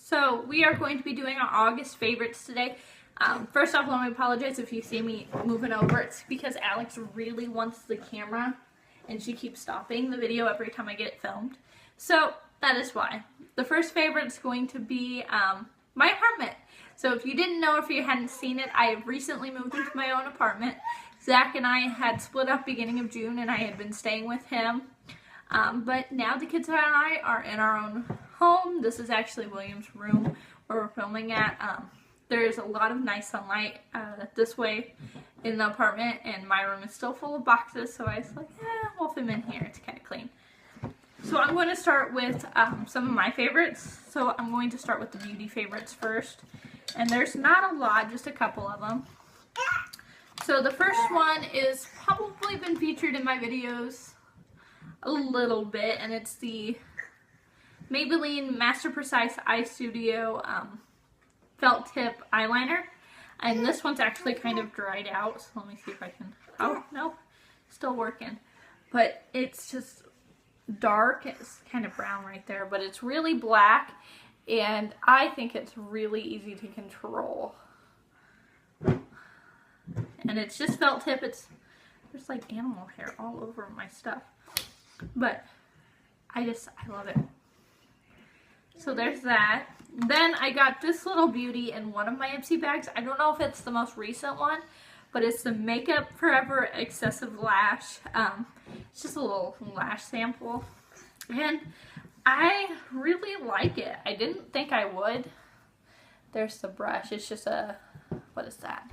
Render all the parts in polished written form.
So we are going to be doing our August favorites today. First off, let me apologize if you see me moving over. It's because Alex really wants the camera and she keeps stopping the video every time I get it filmed. So that is why. The first favorite is going to be my apartment. So if you didn't know, if you hadn't seen it, I have recently moved into my own apartment. Zach and I had split up beginning of June and I had been staying with him. But now the kids and I are in our own home. This is actually William's room where we're filming at. There's a lot of nice sunlight this way in the apartment, and my room is still full of boxes, so I was like, we'll film in here. It's kind of clean. So I'm going to start with some of my favorites. So I'm going to start with the beauty favorites first. And there's not a lot, just a couple of them. So the first one is probably been featured in my videos a little bit, and it's the Maybelline Master Precise Eye Studio felt tip eyeliner. And this one's actually kind of dried out, so let me see if I can, oh no, still working. But it's just dark, it's kind of brown right there, but it's really black, and I think it's really easy to control. And it's just felt tip, there's like animal hair all over my stuff. But I love it. So there's that. Then I got this little beauty in one of my Ipsy bags. I don't know if it's the most recent one, but it's the Makeup Forever Excessive Lash. It's just a little lash sample. And I really like it. I didn't think I would. There's the brush. It's just what is that?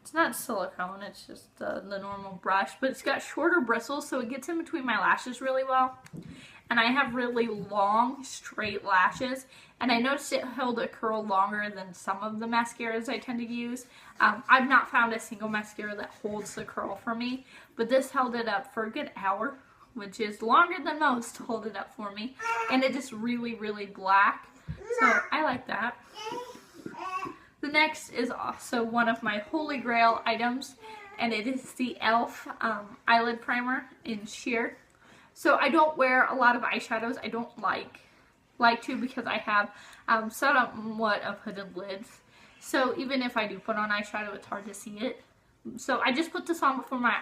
It's not silicone, it's just the normal brush, but it's got shorter bristles, so it gets in between my lashes really well. And I have really long, straight lashes, and I noticed it held a curl longer than some of the mascaras I tend to use. I've not found a single mascara that holds the curl for me, but this held it up for a good hour, which is longer than most to hold it up for me. And it is really, really black, so I like that. The next is also one of my holy grail items, and it is the e.l.f. eyelid primer in sheer. So I don't wear a lot of eyeshadows. I don't like to because I have somewhat of hooded lids. So even if I do put on eyeshadow, it's hard to see it. So I just put this on before my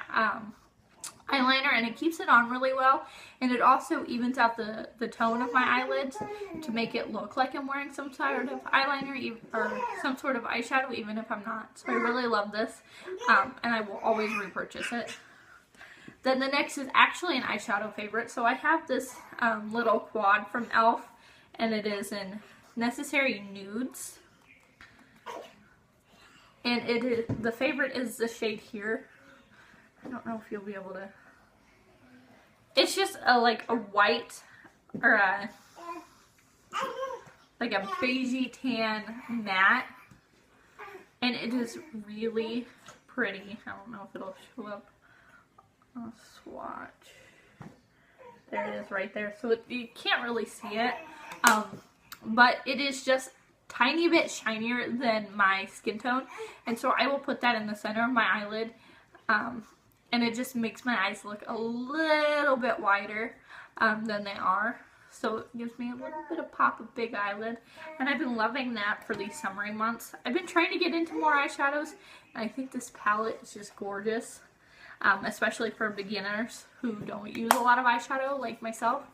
eyeliner, and it keeps it on really well, and it also evens out the tone of my eyelids to make it look like I'm wearing some sort of eyeliner or some sort of eyeshadow, even if I'm not. So I really love this, and I will always repurchase it. Then the next is actually an eyeshadow favorite. So I have this little quad from e.l.f. and it is in Necessary Nudes, and the favorite is the shade here. I don't know if you'll be able to. It's just like a white or like a beigey tan matte, and it is really pretty. I don't know if it'll show up on a swatch. There it is right there. So you can't really see it, but it is just tiny bit shinier than my skin tone, and so I will put that in the center of my eyelid. And it just makes my eyes look a little bit wider than they are. So it gives me a little bit of pop of big eyelid. And I've been loving that for these summery months. I've been trying to get into more eyeshadows, and I think this palette is just gorgeous. Especially for beginners who don't use a lot of eyeshadow like myself.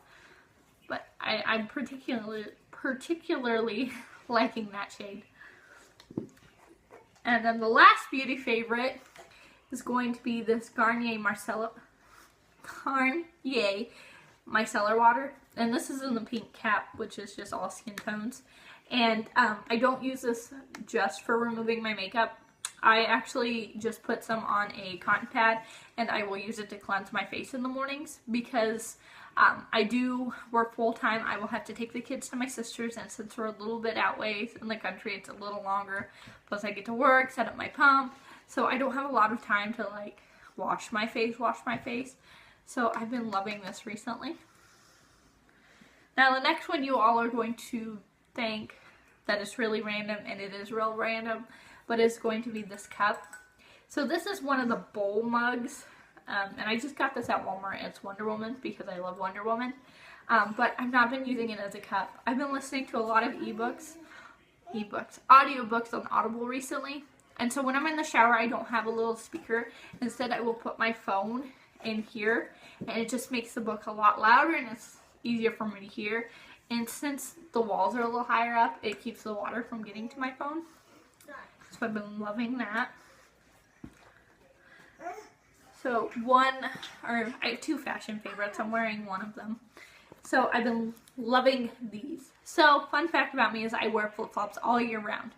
But I'm particularly liking that shade. And then the last beauty favorite is going to be this Garnier Micellar Water. And this is in the pink cap, which is just all skin tones. And I don't use this just for removing my makeup. I actually just put some on a cotton pad, and I will use it to cleanse my face in the mornings because I do work full-time. I will have to take the kids to my sister's, and since we're a little bit out ways in the country, it's a little longer. Plus I get to work, set up my pump. So I don't have a lot of time to like wash my face. So I've been loving this recently. Now the next one you all are going to think that is really random, and it is real random, but it's going to be this cup. So this is one of the bowl mugs, and I just got this at Walmart. It's Wonder Woman because I love Wonder Woman. but I've not been using it as a cup. I've been listening to a lot of audiobooks on Audible recently. And so when I'm in the shower, I don't have a little speaker. Instead, I will put my phone in here, and it just makes the book a lot louder, and it's easier for me to hear. And since the walls are a little higher up, it keeps the water from getting to my phone. So I've been loving that. So I have two fashion favorites. I'm wearing one of them. So I've been loving these. So fun fact about me is I wear flip-flops all year round.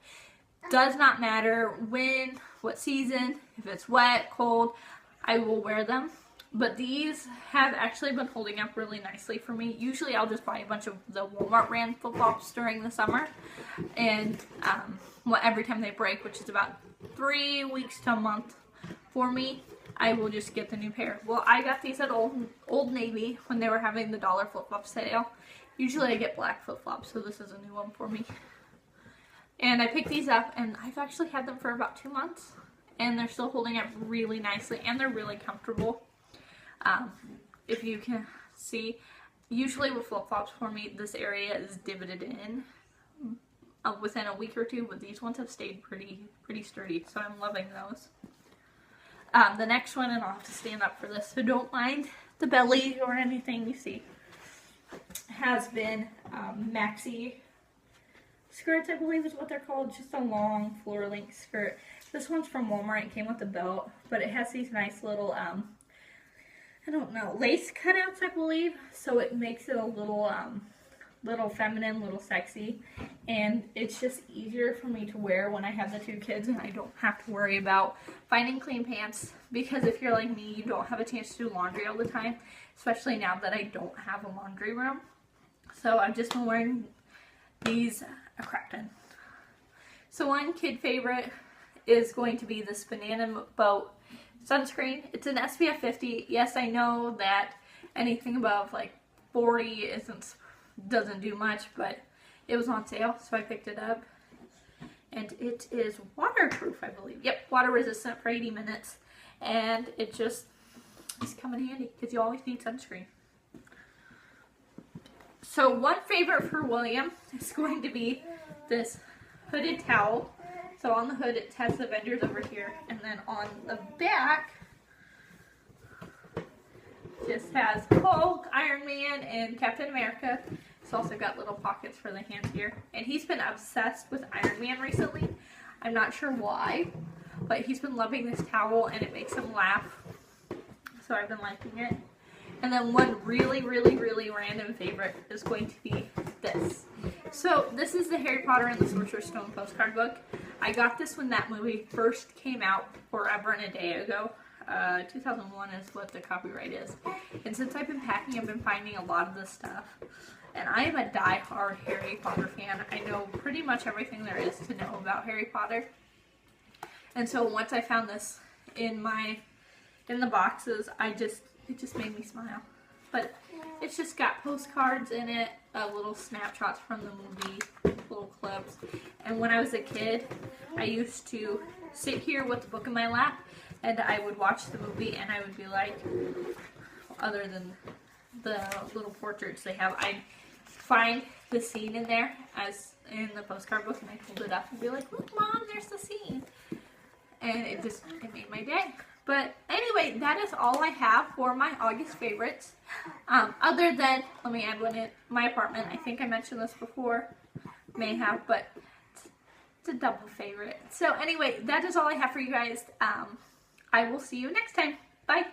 Does not matter when, what season, if it's wet, cold, I will wear them. But these have actually been holding up really nicely for me. Usually I'll just buy a bunch of the Walmart brand flip-flops during the summer. And every time they break, which is about 3 weeks to a month for me, I will just get the new pair. Well, I got these at Old Navy when they were having the dollar flip-flop sale. Usually I get black flip-flops, so this is a new one for me. And I picked these up, and I've actually had them for about 2 months. And they're still holding up really nicely, and they're really comfortable. If you can see, usually with flip-flops for me, this area is divoted in within a week or two, but these ones have stayed pretty sturdy, so I'm loving those. The next one, and I'll have to stand up for this, so don't mind the belly or anything you see, has been maxi skirts, I believe is what they're called. Just a long floor-length skirt. This one's from Walmart. It came with a belt, but it has these nice little, I don't know, lace cutouts, I believe. So it makes it a little, little feminine, little sexy. And it's just easier for me to wear when I have the 2 kids and I don't have to worry about finding clean pants. Because if you're like me, you don't have a chance to do laundry all the time, especially now that I don't have a laundry room. So I've just been wearing these a crap ton. So one kid favorite is going to be this Banana Boat sunscreen. It's an SPF 50. Yes, I know that anything above like 40 doesn't do much, but it was on sale, so I picked it up. And it is waterproof, I believe. Yep, water resistant for 80 minutes. And it just is coming handy because you always need sunscreen. So one favorite for William is going to be this hooded towel. So on the hood it has the vendors over here, and then on the back just has Hulk, Iron Man, and Captain America. It's also got little pockets for the hands here. And he's been obsessed with Iron Man recently. I'm not sure why, but he's been loving this towel and it makes him laugh. So I've been liking it. And then one really random favorite is going to be this. So this is the Harry Potter and the Sorcerer's Stone postcard book. I got this when that movie first came out forever and a day ago. 2001 is what the copyright is. And since I've been packing, I've been finding a lot of this stuff. And I am a die-hard Harry Potter fan. I know pretty much everything there is to know about Harry Potter. And so once I found this in the boxes, it just made me smile. But it's just got postcards in it, little snapshots from the movie, little clips. And when I was a kid, I used to sit here with the book in my lap, and I would watch the movie, and I would be like, other than the little portraits they have, I'd find the scene in there, as in the postcard book, and I'd hold it up and be like, look, Mom, there's the scene. And it made my day. But anyway, that is all I have for my August favorites. Other than, let me add one in my apartment. I think I mentioned this before. May have, but it's a double favorite. So anyway, that is all I have for you guys. I will see you next time. Bye.